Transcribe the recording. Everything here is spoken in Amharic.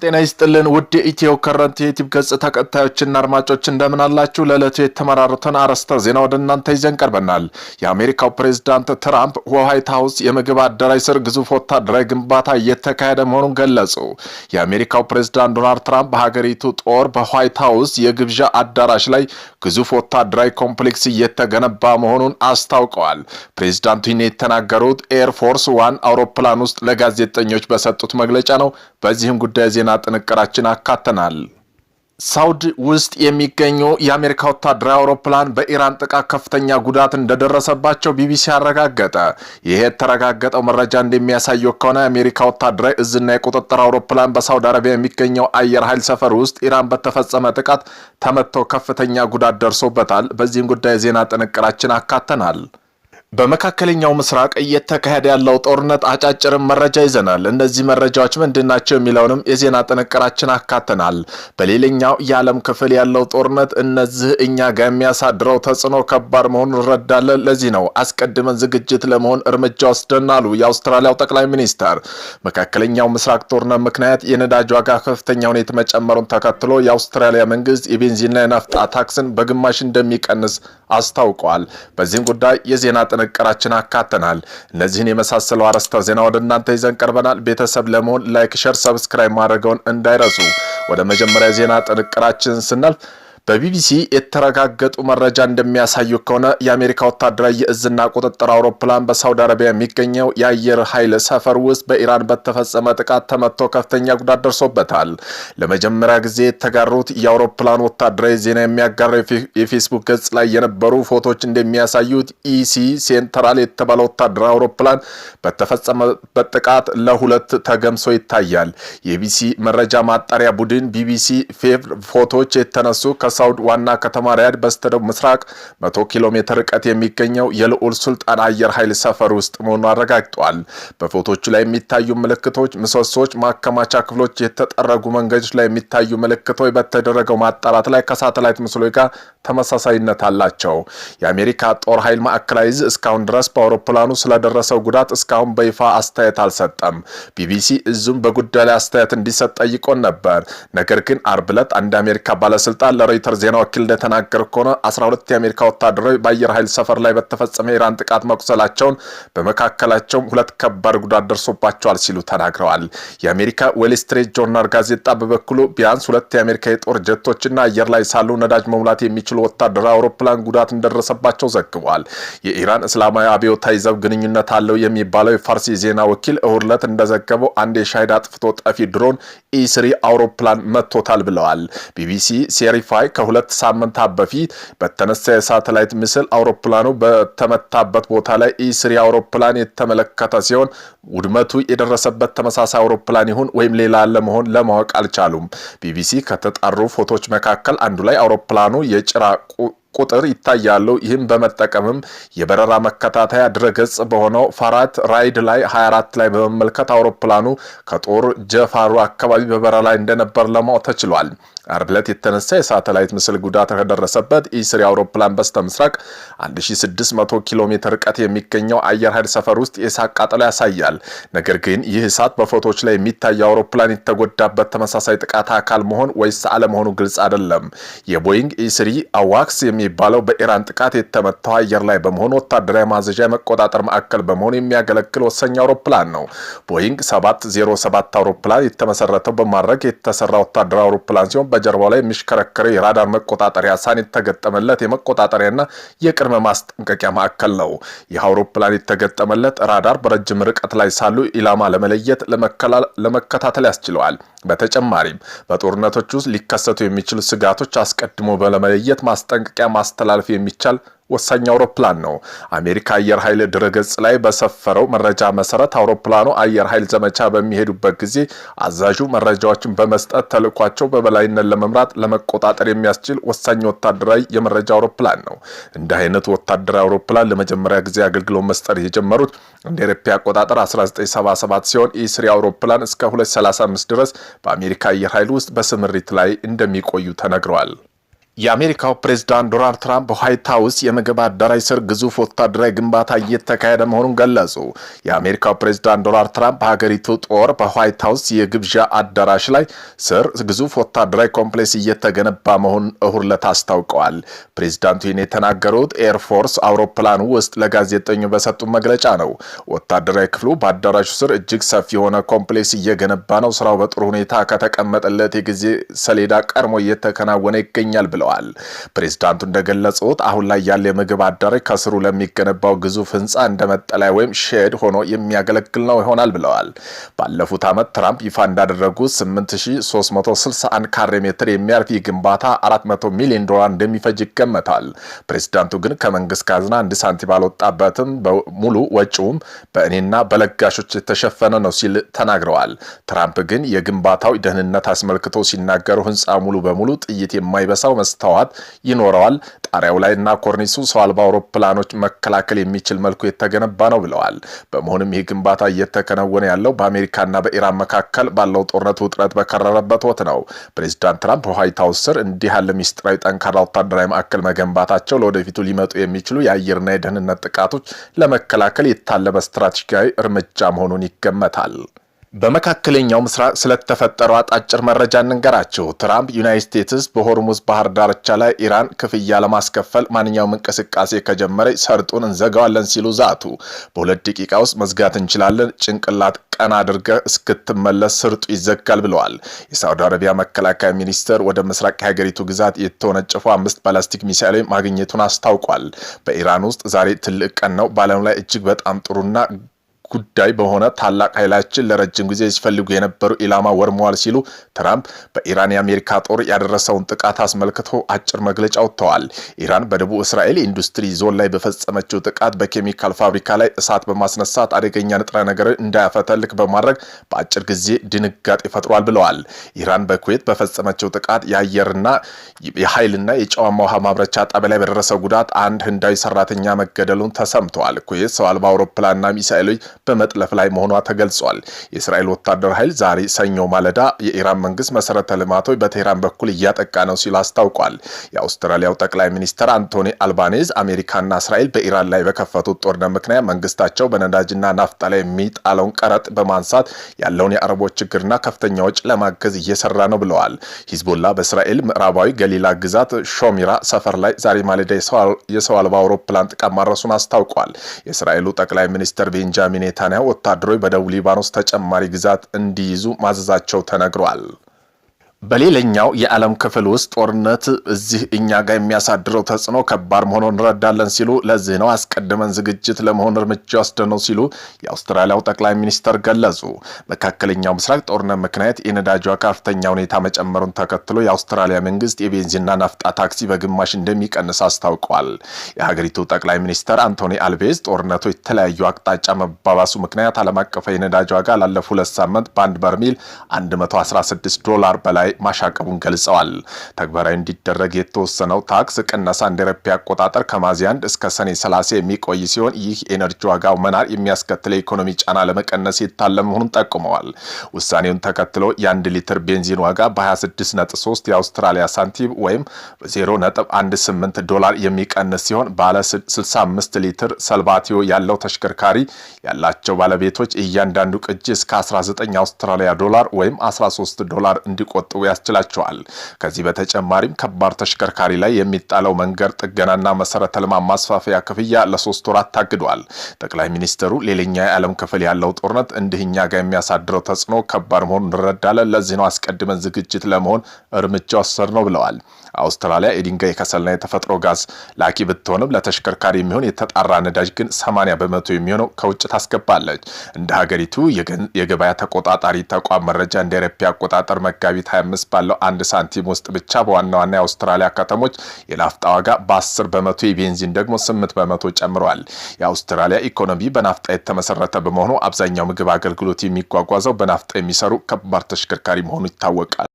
ጤና ይስጥልን ውድ ኢትዮ ከረንት የዩቲዩብ ገጽ ተከታዮችና አድማጮች እንደምን አላችሁ? ለዕለቱ የተመራሩትን አርዕስተ ዜና ወደ እናንተ ይዘን ቀርበናል። የአሜሪካው ፕሬዝዳንት ትራምፕ በዋይት ሃውስ የምግብ አዳራሽ ስር ግዙፍ ወታደራዊ ግንባታ እየተካሄደ መሆኑን ገለጹ። የአሜሪካው ፕሬዝዳንት ዶናልድ ትራምፕ በሀገሪቱ ጦር በዋይት ሃውስ የግብዣ አዳራሽ ላይ ግዙፍ ወታደራዊ ኮምፕሌክስ እየተገነባ መሆኑን አስታውቀዋል። ፕሬዝዳንቱ ይህን የተናገሩት ኤር ፎርስ ዋን አውሮፕላን ውስጥ ለጋዜጠኞች በሰጡት መግለጫ ነው። በዚህም ጉዳይ ዜና ጥንቅራችን አካተናል። ሳውዲ ውስጥ የሚገኙ የአሜሪካ ወታደራዊ አውሮፕላን በኢራን ጥቃት ከፍተኛ ጉዳት እንደደረሰባቸው ቢቢሲ አረጋገጠ። ይሄ የተረጋገጠው መረጃ እንደሚያሳየው ከሆነ የአሜሪካ ወታደራዊ እዝና የቁጥጥር አውሮፕላን በሳውዲ አረቢያ የሚገኘው አየር ኃይል ሰፈር ውስጥ ኢራን በተፈጸመ ጥቃት ተመትቶ ከፍተኛ ጉዳት ደርሶበታል። በዚህም ጉዳይ ዜና ጥንቅራችን አካተናል። በመካከለኛው ምስራቅ እየተካሄደ ያለው ጦርነት አጫጭርም መረጃ ይዘናል። እነዚህ መረጃዎች ምንድናቸው የሚለውንም የዜና ጥንቅራችን አካተናል። በሌላኛው የዓለም ክፍል ያለው ጦርነት እነዚህ እኛ ጋር የሚያሳድረው ተጽዕኖ ከባድ መሆኑን እንረዳለን። ለዚህ ነው አስቀድመን ዝግጅት ለመሆን እርምጃ ወስደናል የአውስትራሊያው ጠቅላይ ሚኒስተር። መካከለኛው ምስራቅ ጦርነት ምክንያት የነዳጅ ዋጋ ከፍተኛ ሁኔታ መጨመሩን ተከትሎ የአውስትራሊያ መንግስት የቤንዚንና የናፍጣ ታክስን በግማሽ እንደሚቀንስ አስታውቀዋል። በዚህም ጉዳይ የዜና ጥንቅራችን አካተናል። እነዚህን የመሳሰሉ አርዕስተ ዜና ወደ እናንተ ይዘን ቀርበናል። ቤተሰብ ለመሆን ላይክ፣ ሼር፣ ሰብስክራይብ ማድረግውን እንዳይረሱ። ወደ መጀመሪያ ዜና ጥንቅራችን ስናልፍ በቢቢሲ የተረጋገጡ መረጃ እንደሚያሳየው ከሆነ የአሜሪካ ወታደራዊ የእዝና ቁጥጥር አውሮፕላን በሳውዲ አረቢያ የሚገኘው የአየር ኃይል ሰፈር ውስጥ በኢራን በተፈጸመ ጥቃት ተመትቶ ከፍተኛ ጉዳት ደርሶበታል። ለመጀመሪያ ጊዜ የተጋሩት የአውሮፕላን ወታደራዊ ዜና የሚያጋራው የፌስቡክ ገጽ ላይ የነበሩ ፎቶዎች እንደሚያሳዩት ኢሲ ሴንትራል የተባለ ወታደራዊ አውሮፕላን በተፈጸመበት ጥቃት ለሁለት ተገምሶ ይታያል። የቢቢሲ መረጃ ማጣሪያ ቡድን ቢቢሲ ፎቶዎች የተነሱ ሳውዲ ዋና ከተማ ሪያድ በስተደቡብ ምስራቅ 100 ኪሎ ሜትር ርቀት የሚገኘው የልዑል ሱልጣን አየር ኃይል ሰፈር ውስጥ መሆኑን አረጋግጧል። በፎቶቹ ላይ የሚታዩ ምልክቶች፣ ምሰሶች፣ ማከማቻ ክፍሎች፣ የተጠረጉ መንገዶች ላይ የሚታዩ ምልክቶች በተደረገው ማጣራት ላይ ከሳተላይት ምስሎች ጋር ተመሳሳይነት አላቸው። የአሜሪካ ጦር ኃይል ማዕከላዊ ዕዝ እስካሁን ድረስ በአውሮፕላኑ ስለደረሰው ጉዳት እስካሁን በይፋ አስተያየት አልሰጠም። ቢቢሲ እዙም በጉዳዩ ላይ አስተያየት እንዲሰጥ ጠይቆን ነበር። ነገር ግን አርብ ዕለት አንድ አሜሪካ ባለስልጣን ለሮይተርስ ዜና ወኪል እንደተናገረ ከሆነ 12 የአሜሪካ ወታደሮች በአየር ኃይል ሰፈር ላይ በተፈጸመ የኢራን ጥቃት መቁሰላቸውን፣ በመካከላቸውም ሁለት ከባድ ጉዳት ደርሶባቸዋል ሲሉ ተናግረዋል። የአሜሪካ ዌል ስትሪት ጆርናል ጋዜጣ በበኩሉ ቢያንስ 2 የአሜሪካ የጦር ጀቶችና አየር ላይ ሳሉ ነዳጅ መሙላት የሚችሉ ወታደራዊ አውሮፕላን ጉዳት እንደደረሰባቸው ዘግቧል። የኢራን እስላማዊ አብዮታዊ ዘብ ግንኙነት አለው የሚባለው የፋርሲ ዜና ወኪል እሁድ ዕለት እንደዘገበው አንድ የሻሂድ አጥፍቶ ጠፊ ድሮን E3 አውሮፕላን መጥቶታል ብለዋል። ቢቢሲ ሴሪፋይ ከሁለት ሳምንታት በፊት በተነሳ የሳተላይት ምስል አውሮፕላኑ በተመታበት ቦታ ላይ E3 አውሮፕላን የተመለከተ ሲሆን ውድመቱ የደረሰበት ተመሳሳይ አውሮፕላን ይሁን ወይም ሌላ ለመሆን ለማወቅ አልቻሉም። ቢቢሲ ከተጣሩ ፎቶዎች መካከል አንዱ ላይ አውሮፕላኑ የጭራ ቁጥር ይታያሉ። ይህም በመጠቀምም የበረራ መከታተያ ድረገጽ በሆነው ፋራት ራይድ ላይ 24 ላይ በመመልከት አውሮፕላኑ ከጦር ጀፋሩ አካባቢ በበረራ ላይ እንደነበር ለማወቅ ተችሏል። አርብ ዕለት የተነሳ የሳተላይት ምስል ጉዳት ከደረሰበት E3 አውሮፕላን በስተምስራቅ 1600 ኪሎ ሜትር ርቀት የሚገኘው አየር ኃይል ሰፈር ውስጥ የእሳት ቃጠሎ ያሳያል። ነገር ግን ይህ እሳት በፎቶዎች ላይ የሚታየው አውሮፕላን የተጎዳበት ተመሳሳይ ጥቃት አካል መሆን ወይስ አለመሆኑ ግልጽ አይደለም። የቦይንግ E3 አዋክስ የሚባለው በኢራን ጥቃት የተመታው አየር ላይ በመሆኑ ወታደራዊ ማዘዣ የመቆጣጠር ማዕከል በመሆኑ የሚያገለግል ወሳኝ አውሮፕላን ነው። ቦይንግ 707 አውሮፕላን የተመሰረተው በማድረግ የተሰራ ወታደራዊ አውሮፕላን ሲሆን በጀርባው ላይ የሚሽከረከረው የራዳር መቆጣጠሪያ ሳን የተገጠመለት የመቆጣጠሪያና የቅድመ ማስጠንቀቂያ ማዕከል ነው። ይህ አውሮፕላን የተገጠመለት ራዳር በረጅም ርቀት ላይ ሳሉ ኢላማ ለመለየት ለመከታተል ያስችለዋል። በተጨማሪም በጦርነቶች ውስጥ ሊከሰቱ የሚችሉ ስጋቶች አስቀድሞ በለመለየት ማስጠንቀቂያ ማስተላለፍ የሚቻል ወሳኝ አውሮፕላን ነው። አሜሪካ አየር ኃይል ድረገጽ ላይ በሰፈረው መረጃ መሰረት አውሮፕላኑ አየር ኃይል ዘመቻ በሚሄዱበት ጊዜ አዛዡ መረጃዎችን በመስጠት ተልዕኳቸው በበላይነት ለመምራት ለመቆጣጠር የሚያስችል ወሳኝ ወታደራዊ የመረጃ አውሮፕላን ነው። እንደ አይነቱ ወታደራዊ አውሮፕላን ለመጀመሪያ ጊዜ አገልግሎት መስጠት የጀመሩት እንደ አውሮፓ አቆጣጠር 1977 ሲሆን E3 አውሮፕላን እስከ 2035 ድረስ በአሜሪካ አየር ኃይል ውስጥ በስምሪት ላይ እንደሚቆዩ ተነግረዋል። የአሜሪካው ፕሬዝዳንት ዶናልድ ትራምፕ በዋይት ሃውስ የምግብ አዳራሽ ስር ግዙፍ ወታደራዊ ግንባታ እየተካሄደ መሆኑን ገለጹ። የአሜሪካው ፕሬዝዳንት ዶናልድ ትራምፕ በሀገሪቱ ጦር በዋይት ሃውስ የግብዣ አዳራሽ ላይ ስር ግዙፍ ወታደራዊ ኮምፕሌክስ እየተገነባ መሆኑን እሁድ ዕለት አስታውቀዋል። ፕሬዝዳንቱ ይህን የተናገሩት ኤርፎርስ አውሮፕላኑ ውስጥ ለጋዜጠኞች በሰጡት መግለጫ ነው። ወታደራዊ ክፍሉ በአዳራሹ ስር እጅግ ሰፊ የሆነ ኮምፕሌክስ እየገነባ ነው። ስራው በጥሩ ሁኔታ ከተቀመጠለት የጊዜ ሰሌዳ ቀድሞ እየተከናወነ ይገኛል ብለዋል። ፕሬዝዳንቱ እንደገለጹት አሁን ላይ ያለ የምግብ አዳራሽ ከስሩ ለሚገነባው ግዙፍ ህንፃ እንደ መጠለያ ወይም ሼድ ሆኖ የሚያገለግል ነው ይሆናል ብለዋል። ባለፉት ዓመት ትራምፕ ይፋ እንዳደረጉት 8361 ካሬ ሜትር የሚያርፍ ግንባታ $400 ሚሊዮን እንደሚፈጅ ይገመታል። ፕሬዝዳንቱ ግን ከመንግስት ካዝና አንድ ሳንቲም አልወጣበትም፣ ሙሉ ወጪውም በእኔና በለጋሾች የተሸፈነ ነው ሲል ተናግረዋል። ትራምፕ ግን የግንባታው ደህንነት አስመልክቶ ሲናገሩ ህንፃ ሙሉ በሙሉ ጥይት የማይበሳው መስታወት ይኖረዋል፣ ጣሪያው ላይ እና ኮርኒሱ ሰው አልባ አውሮፕላኖች መከላከል የሚችል መልኩ የተገነባ ነው ብለዋል። በመሆኑም ይህ ግንባታ እየተከናወነ ያለው በአሜሪካና በኢራን መካከል ባለው ጦርነት ውጥረት በከረረበት ወቅት ነው። ፕሬዝዳንት ትራምፕ በዋይት ሃውስ ስር እንዲህ ያለ ሚስጥራዊ ጠንካራ ወታደራዊ ማዕከል መገንባታቸው ለወደፊቱ ሊመጡ የሚችሉ የአየርና የደህንነት ጥቃቶች ለመከላከል የታለመ ስትራቴጂካዊ እርምጃ መሆኑን ይገመታል። በመካከለኛው ምስራቅ ስለተፈጠረው አጫጭር መረጃ እንንገራችሁ። ትራምፕ ዩናይትድ ስቴትስ በሆርሙዝ ባህር ዳርቻ ላይ ኢራን ክፍያ ለማስከፈል ማንኛውም እንቅስቃሴ ከጀመረች ሰርጡን እንዘጋዋለን ሲሉ ዛቱ። በ2 ደቂቃ ውስጥ መዝጋት እንችላለን፣ ጭንቅላት ቀና አድርገህ እስክትመለስ ስርጡ ይዘጋል ብለዋል። የሳውዲ አረቢያ መከላከያ ሚኒስቴር ወደ ምስራቅ የሀገሪቱ ግዛት የተወነጨፉ 5 ባላስቲክ ሚሳይሎች ማግኘቱን አስታውቋል። በኢራን ውስጥ ዛሬ ትልቅ ቀን ነው። በዓለም ላይ እጅግ በጣም ጥሩና ጉዳይ በሆነ ታላቅ ኃይላችን ለረጅም ጊዜ ሲፈልጉ የነበሩ ኢላማ ወርመዋል ሲሉ ትራምፕ በኢራን የአሜሪካ ጦር ያደረሰውን ጥቃት አስመልክቶ አጭር መግለጫ ወጥተዋል። ኢራን በደቡብ እስራኤል ኢንዱስትሪ ዞን ላይ በፈጸመችው ጥቃት በኬሚካል ፋብሪካ ላይ እሳት በማስነሳት አደገኛ ንጥረ ነገር እንዳያፈተልክ በማድረግ በአጭር ጊዜ ድንጋጤ ፈጥሯል ብለዋል። ኢራን በኩዌት በፈጸመችው ጥቃት የአየርና የኃይልና የጨዋማ ውሃ ማምረቻ ጣቢያ ላይ በደረሰው ጉዳት አንድ ህንዳዊ ሰራተኛ መገደሉን ተሰምተዋል። ኩዌት ሰው አልባ አውሮፕላንና ሚሳኤሎች በመጥለፍ ላይ መሆኗ ተገልጿል። የእስራኤል ወታደር ኃይል ዛሬ ሰኞ ማለዳ የኢራን መንግስት መሰረተ ልማቶች በቴህራን በኩል እያጠቃ ነው ሲል አስታውቋል። የአውስትራሊያው ጠቅላይ ሚኒስትር አንቶኒ አልባኔዝ አሜሪካና እስራኤል በኢራን ላይ በከፈቱት ጦርነት ምክንያት መንግስታቸው በነዳጅና ናፍጣ ላይ የሚጣለውን ቀረጥ በማንሳት ያለውን የአረቦች ችግርና ከፍተኛ ወጪ ለማገዝ እየሰራ ነው ብለዋል። ሂዝቦላ በእስራኤል ምዕራባዊ ገሊላ ግዛት ሾሚራ ሰፈር ላይ ዛሬ ማለዳ የሰው አልባ አውሮፕላን ጥቃት ማድረሱን አስታውቋል። የእስራኤሉ ጠቅላይ ሚኒስትር ቤንጃሚን ኔታንያሁ ወታደሮች በደቡብ ሊባኖስ ተጨማሪ ግዛት እንዲይዙ ማዘዛቸው ተነግሯል። በሌላኛው የዓለም ክፍል ውስጥ ጦርነት እዚህ እኛ ጋር የሚያሳድረው ተጽዕኖ ከባድ መሆኑን እንረዳለን ሲሉ ለዚህ ነው አስቀድመን ዝግጅት ለመሆን እርምጃ ወስደነው ሲሉ የአውስትራሊያው ጠቅላይ ሚኒስትር ገለጹ። መካከለኛው ምስራቅ ጦርነት ምክንያት የነዳጅ ዋጋ ከፍተኛ ሁኔታ መጨመሩን ተከትሎ የአውስትራሊያ መንግስት የቤንዚንና ናፍጣ ታክሲ በግማሽ እንደሚቀንስ አስታውቋል። የሀገሪቱ ጠቅላይ ሚኒስትር አንቶኒ አልቤዝ ጦርነቱ የተለያዩ አቅጣጫ መባባሱ ምክንያት ዓለም አቀፍ የነዳጅ ዋጋ ላለፉት 2 ሳምንት በአንድ በርሜል $116 በላይ ማሻቀቡን ገልጸዋል። ተግባራዊ እንዲደረግ የተወሰነው ታክስ ቅነሳ እንደ አውሮፓ አቆጣጠር ከሚያዝያ 1 እስከ ሰኔ 30 የሚቆይ ሲሆን ይህ ኤነርጂ ዋጋው መናር የሚያስከትለው የኢኮኖሚ ጫና ለመቀነስ የታለመ መሆኑን ጠቁመዋል። ውሳኔውን ተከትሎ የ1 ሊትር ቤንዚን ዋጋ በ26.3 የአውስትራሊያ ሳንቲም ወይም $0.18 የሚቀንስ ሲሆን ባለ 65 ሊትር ሰልባቲዮ ያለው ተሽከርካሪ ያላቸው ባለቤቶች እያንዳንዱ ቅጂ እስከ $19 ወይም $13 እንዲቆጥቡ ያስችላቸዋል። ከዚህ በተጨማሪም ከባድ ተሽከርካሪ ላይ የሚጣለው መንገድ ጥገናና መሰረተ ልማት ማስፋፊያ ክፍያ ለ3 ወራት ታግዷል። ጠቅላይ ሚኒስትሩ ሌላኛ የዓለም ክፍል ያለው ጦርነት እንዲህኛ ጋር የሚያሳድረው ተጽዕኖ ከባድ መሆኑን እንረዳለን። ለዚህ ነው አስቀድመን ዝግጅት ለመሆን እርምጃ ወሰድነው ብለዋል። አውስትራሊያ የድንጋይ ከሰልና የተፈጥሮ ጋዝ ላኪ ብትሆንም ለተሽከርካሪ የሚሆን የተጣራ ነዳጅ ግን 80% የሚሆነው ከውጭ ታስገባለች። እንደ ሀገሪቱ የገበያ ተቆጣጣሪ ተቋም መረጃ እንደ አውሮፓ አቆጣጠር መጋቢት 25 ባለው 1 ሳንቲም ውስጥ ብቻ በዋና ዋና የአውስትራሊያ ከተሞች የናፍጣ ዋጋ በ10%፣ የቤንዚን ደግሞ 8% ጨምረዋል። የአውስትራሊያ ኢኮኖሚ በናፍጣ የተመሰረተ በመሆኑ አብዛኛው ምግብ አገልግሎት የሚጓጓዘው በናፍጣ የሚሰሩ ከባድ ተሽከርካሪ መሆኑ ይታወቃል።